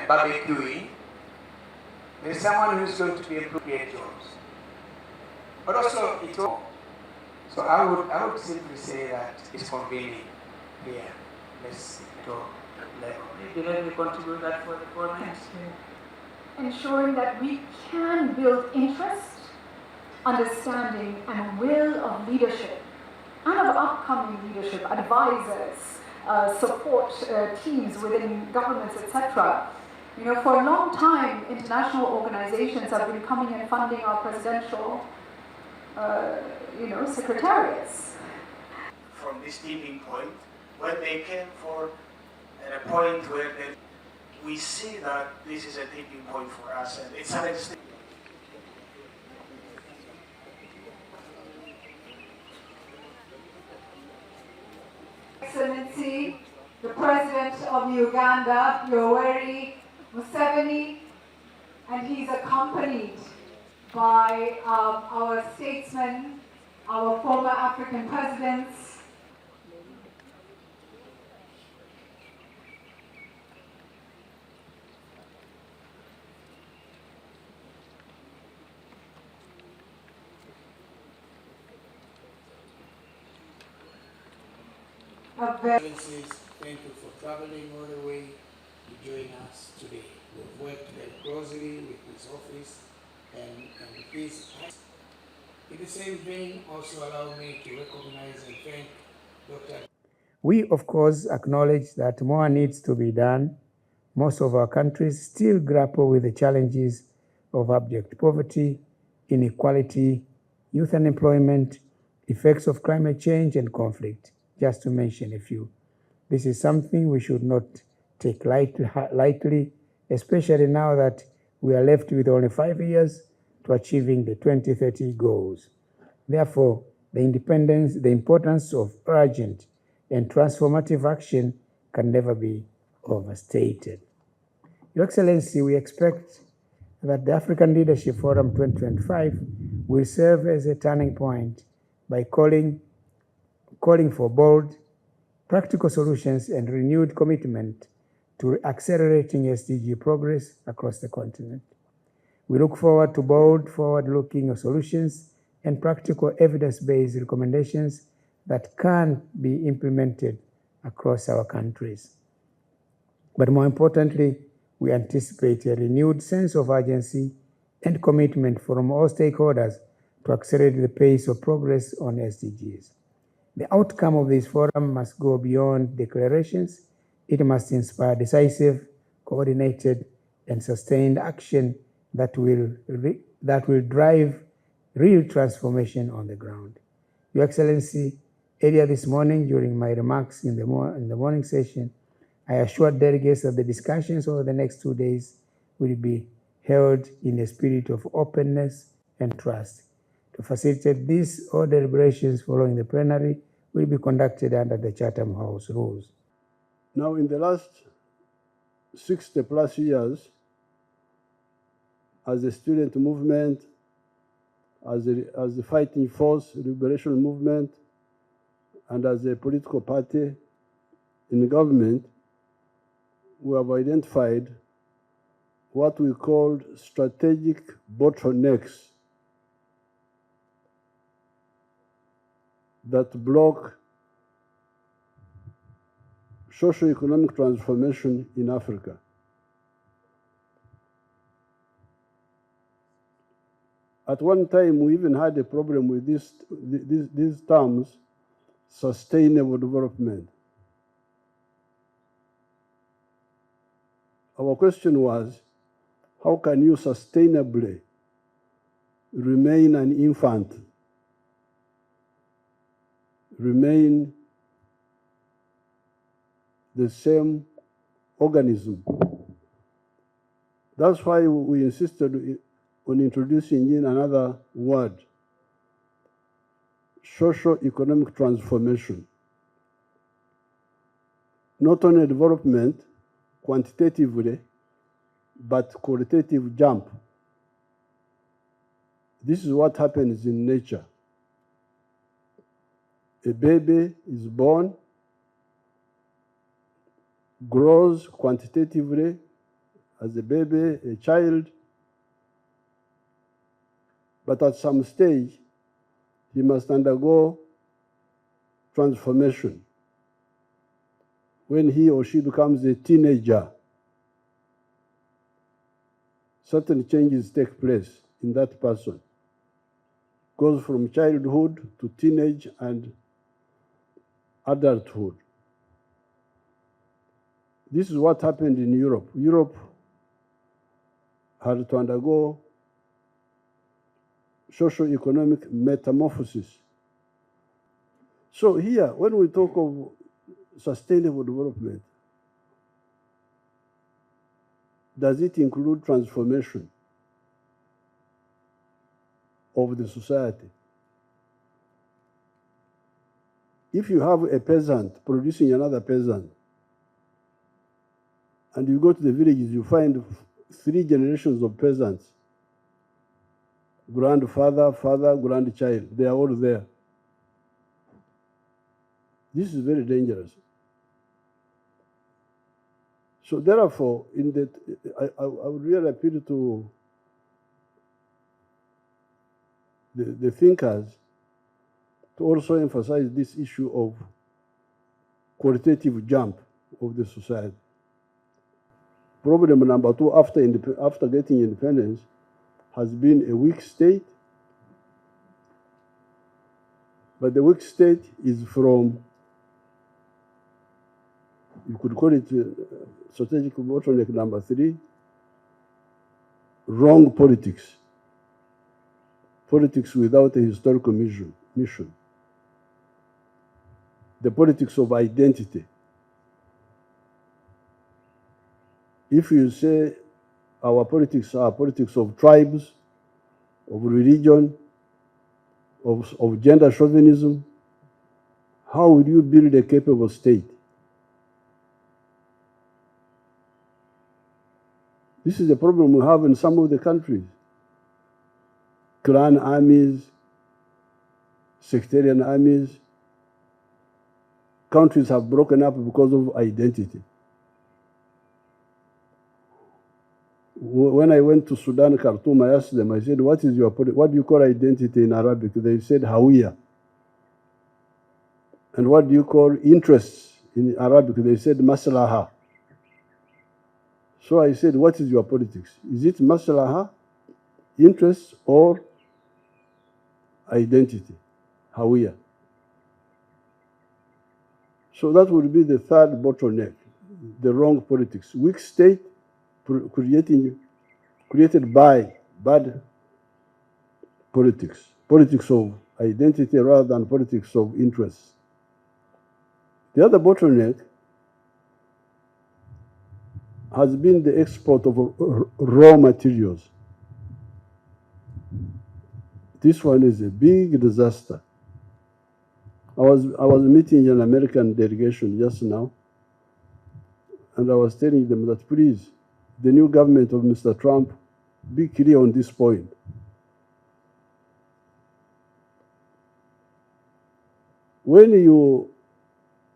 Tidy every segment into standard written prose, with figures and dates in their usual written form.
barbecuing, there's someone who's going to be able to create jobs. But also, it's all. So I would simply say that it's convenient here. Let's go level. Maybe let me contribute that for the foreman. Ensuring that we can build interest, understanding, and will of leadership, and of upcoming leadership, advisors, support teams within governments, etc. You know, for a long time, international organizations have been coming and funding our presidential, secretariats. From this tipping point, when they came for a point where we see that this is a tipping point for us, and it's an extent. Excellency, the President of Uganda, Yoweri Museveni, and he's accompanied by our statesmen, our former African presidents. Excellencies, thank you for traveling all the way to join us today. We've worked very closely with this office and this. In the same vein, also allow me to recognize and thank Dr. We, of course, acknowledge that more needs to be done. Most of our countries still grapple with the challenges of abject poverty, inequality, youth unemployment, effects of climate change, and conflict, just to mention a few. This is something we should not take lightly, especially now that we are left with only 5 years to achieving the 2030 goals. Therefore, the importance of urgent and transformative action can never be overstated. Your Excellency, we expect that the African Leadership Forum 2025 will serve as a turning point by calling for bold, practical solutions and renewed commitment to accelerating SDG progress across the continent. We look forward to bold, forward-looking solutions and practical evidence-based recommendations that can be implemented across our countries. But more importantly, we anticipate a renewed sense of urgency and commitment from all stakeholders to accelerate the pace of progress on SDGs. The outcome of this forum must go beyond declarations. It must inspire decisive, coordinated, and sustained action that will drive real transformation on the ground. Your Excellency, earlier this morning during my remarks in the morning session, I assured delegates that the discussions over the next 2 days will be held in a spirit of openness and trust. To facilitate this, all deliberations following the plenary will be conducted under the Chatham House rules. Now, in the last 60 plus years, as a student movement, as a fighting force, liberation movement, and as a political party in the government, we have identified what we called strategic bottlenecks that block socio-economic transformation in Africa. At one time, we even had a problem with these terms, sustainable development. Our question was, how can you sustainably remain an infant, remain the same organism? That's why we insisted on introducing in another word, socio-economic transformation. Not only development quantitatively, but qualitative jump. This is what happens in nature. A baby is born, grows quantitatively as a baby, a child, but at some stage, he must undergo transformation. When he or she becomes a teenager, certain changes take place in that person. Goes from childhood to teenage and adulthood. This is what happened in Europe. Europe had to undergo socio-economic metamorphosis. So here, when we talk of sustainable development, does it include transformation of the society? If you have a peasant producing another peasant, and you go to the villages, you find 3 generations of peasants, grandfather, father, grandchild, they are all there. This is very dangerous. So therefore, I would really appeal to the thinkers to also emphasize this issue of qualitative jump of the society. Problem number 2, after getting independence, has been a weak state. But the weak state is from, you could call it strategic bottleneck number 3, wrong politics. Politics without a historical mission. The politics of identity. If you say our politics are politics of tribes, of religion, of gender chauvinism, how will you build a capable state? This is the problem we have in some of the countries. Clan armies, sectarian armies. Countries have broken up because of identity. When I went to Sudan, Khartoum, I asked them, I said, what do you call identity in Arabic? They said, Hawiya. And what do you call interests in Arabic? They said, Maslaha. So I said, what is your politics? Is it Maslaha, interests, or identity, Hawiya? So that would be the third bottleneck, the wrong politics. Weak state created by bad politics of identity rather than politics of interests. The other bottleneck has been the export of raw materials. This one is a big disaster. I was meeting an American delegation just now, and I was telling them that please, the new government of Mr. Trump, be clear on this point. When you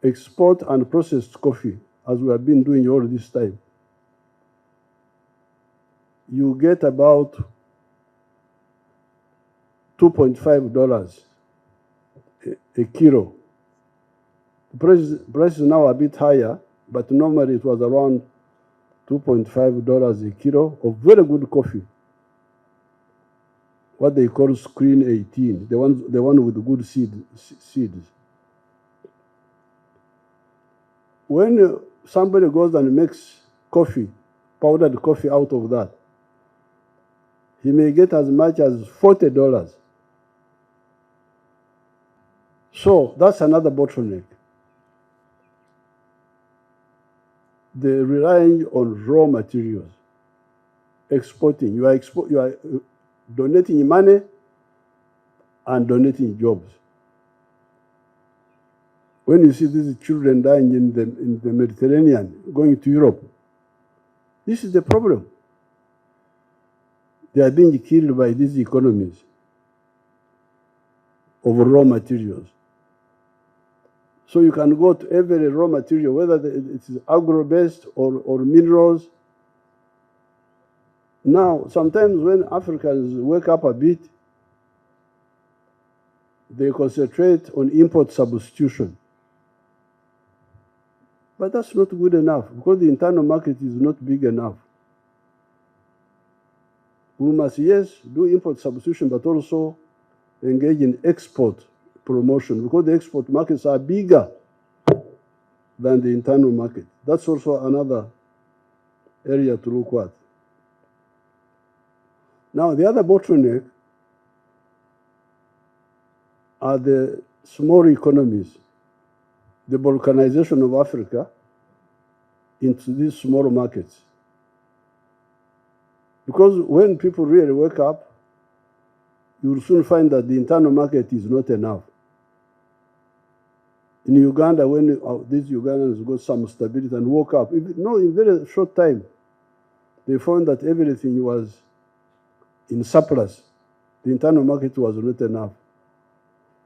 export unprocessed coffee, as we have been doing all this time, you get about $2.5 a kilo. The price is now a bit higher, but normally it was around $2.5 a kilo of very good coffee. What they call screen 18, the one with good seeds. When somebody goes and makes coffee, powdered coffee out of that, he may get as much as $40. So that's another bottleneck. The relying on raw materials, exporting. You are donating money and donating jobs. When you see these children dying in the Mediterranean, going to Europe, this is the problem. They are being killed by these economies of raw materials. So you can go to every raw material, whether it is agro-based or minerals, Now, sometimes when Africans wake up a bit, they concentrate on import substitution. But that's not good enough because the internal market is not big enough. We must, yes, do import substitution, but also engage in export promotion because the export markets are bigger than the internal market. That's also another area to look at. Now, the other bottleneck are the small economies, the balkanization of Africa into these small markets. Because when people really wake up, you will soon find that the internal market is not enough. In Uganda, when these Ugandans got some stability and woke up, in very short time, they found that everything was in surplus. The internal market was not enough.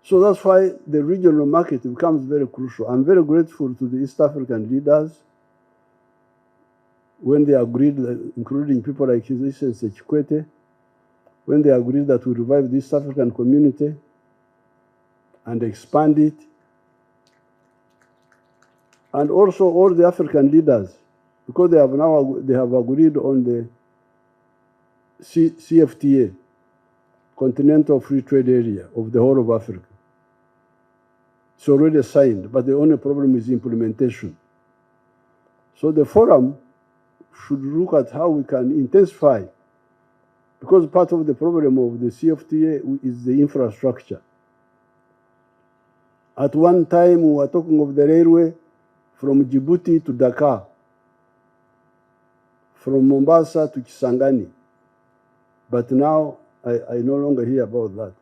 So that's why the regional market becomes very crucial. I'm very grateful to the East African leaders when they agreed, including people like His Excellency Chikwete, when they agreed that we revive the East African community and expand it, and also all the African leaders, because they have agreed on the CFTA, Continental Free Trade Area of the whole of Africa. It's already signed, but the only problem is implementation. So the forum should look at how we can intensify, because part of the problem of the CFTA is the infrastructure. At one time, we were talking of the railway from Djibouti to Dakar, from Mombasa to Kisangani. But now, I no longer hear about that.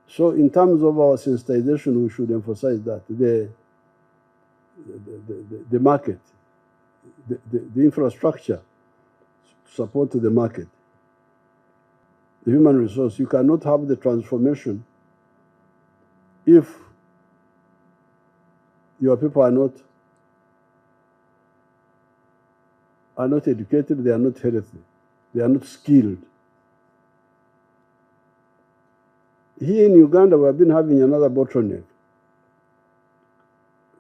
So in terms of our sensitization, we should emphasize that the market, the infrastructure to support the market, the human resource. You cannot have the transformation if your people are not educated, they are not healthy, they are not skilled. Here in Uganda, we have been having another bottleneck.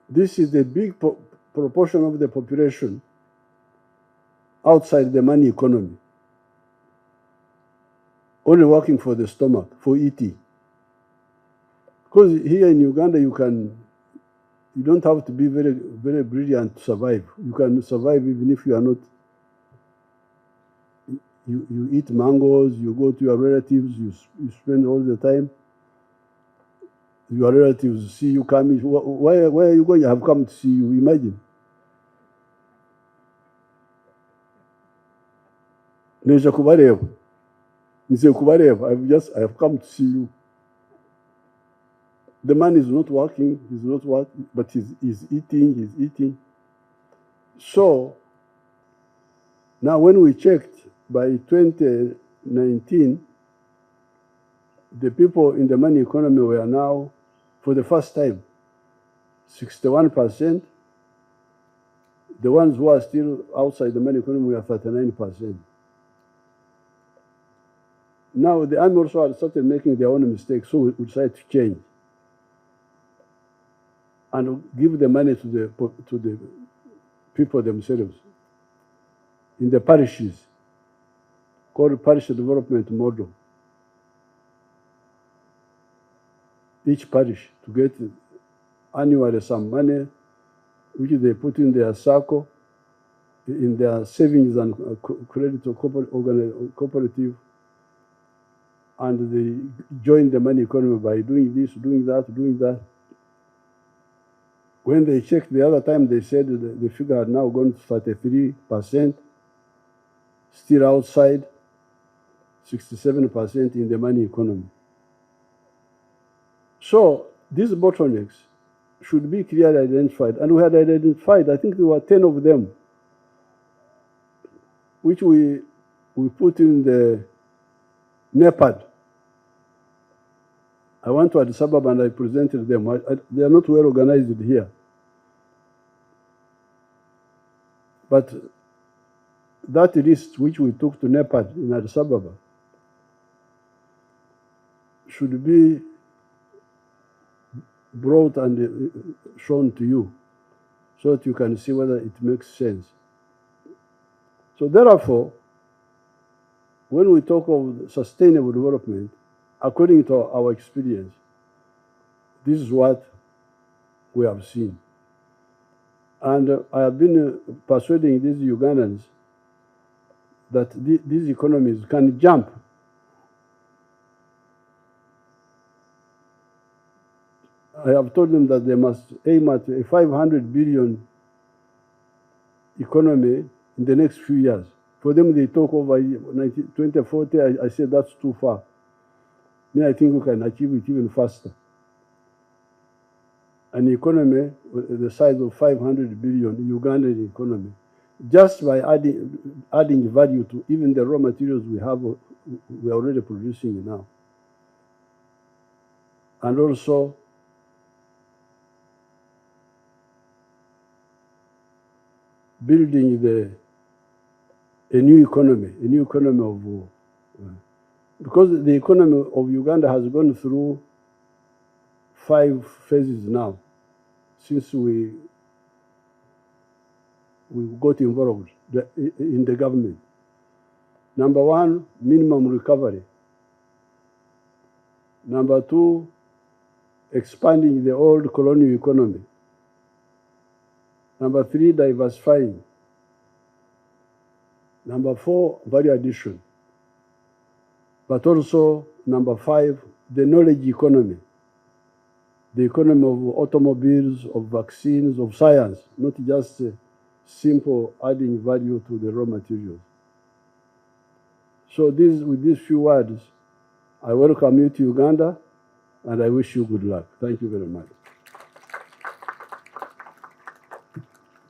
This is the big proportion of the population outside the money economy, only working for the stomach, for eating. Because here in Uganda, you don't have to be very, very brilliant to survive. You can survive even if you are not. You eat mangoes, you go to your relatives, you spend all the time. Your relatives see you coming. Why are you going? I have come to see you. Imagine. Neja kubareba. Nise kubareba. I have come to see you. The man is not working. He's not working, but he's eating. So now, when we checked, by 2019, the people in the money economy were now, for the first time, 61%. The ones who are still outside the money economy were 39%. Now, the army also had started making their own mistakes, so we decided to change and give the money to the people themselves in the parishes, called parish development model. Each parish to get annually some money, which they put in their circle, in their savings and credit or cooperative, and they join the money economy by doing this, doing that. When they checked the other time, they said the figure had now gone to 33%, still outside, 67% in the money economy. So these bottlenecks should be clearly identified. And we had identified, I think there were 10 of them, which we put in the NEPAD. I went to Addis Ababa and I presented them. They are not well organized here. But that list which we took to NEPAD in Addis Ababa should be brought and shown to you so that you can see whether it makes sense. So therefore, when we talk of sustainable development, according to our experience, this is what we have seen. And I have been persuading these Ugandans that these economies can jump. I have told them that they must aim at a 500 billion economy in the next few years. For them, they talk over 2040. I said that's too far. Then I think we can achieve it even faster. An economy the size of 500 billion, Ugandan economy, just by adding value to even the raw materials we are already producing now. And also, building a new economy of, because the economy of Uganda has gone through 5 phases now since we got involved in the government. Number 1, minimum recovery. Number 2, expanding the old colonial economy. Number 3, diversifying. Number 4, value addition. But also, number 5, the knowledge economy. The economy of automobiles, of vaccines, of science, not just simple adding value to the raw materials. So with these few words, I welcome you to Uganda, and I wish you good luck. Thank you very much.